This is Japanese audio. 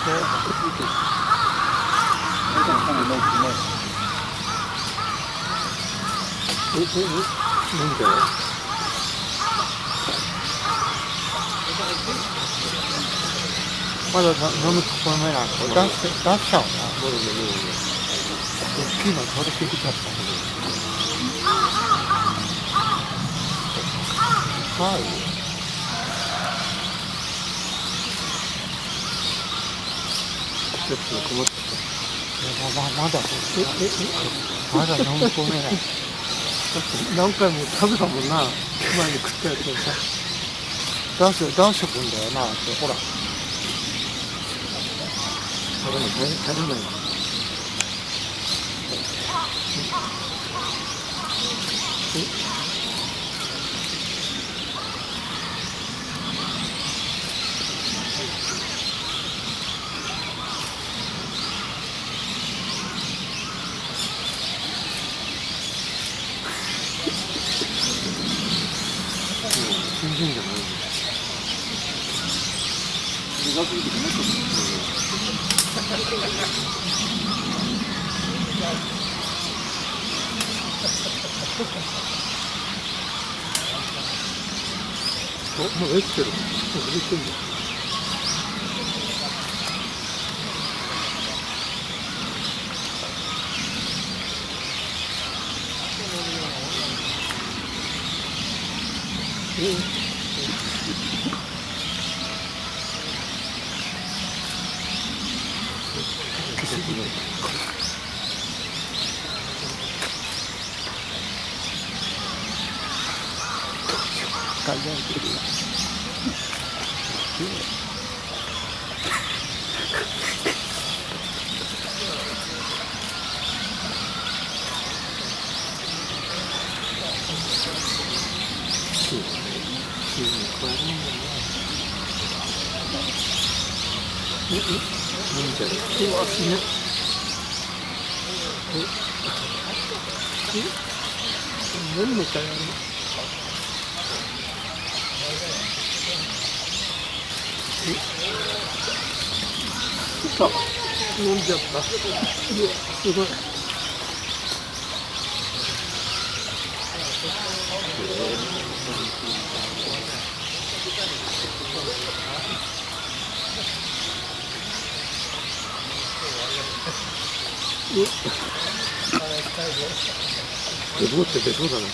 なんでまだ飲むところ目なんで出しちゃうな。大きいの取れてきちゃった。はい。ちょっと困っちゃった。まだ飲むところ目ない。何回も食べたもんな。前に食ったやつをさ。出してくんだよなって、ほら。食べない。全然じゃないんだよ。もうできてる。もうできてるんだよ。輝いてるよ。うわ、すげえ。何のかやるの。飲んじゃった。うわ、すごい。出そうって出そうだな。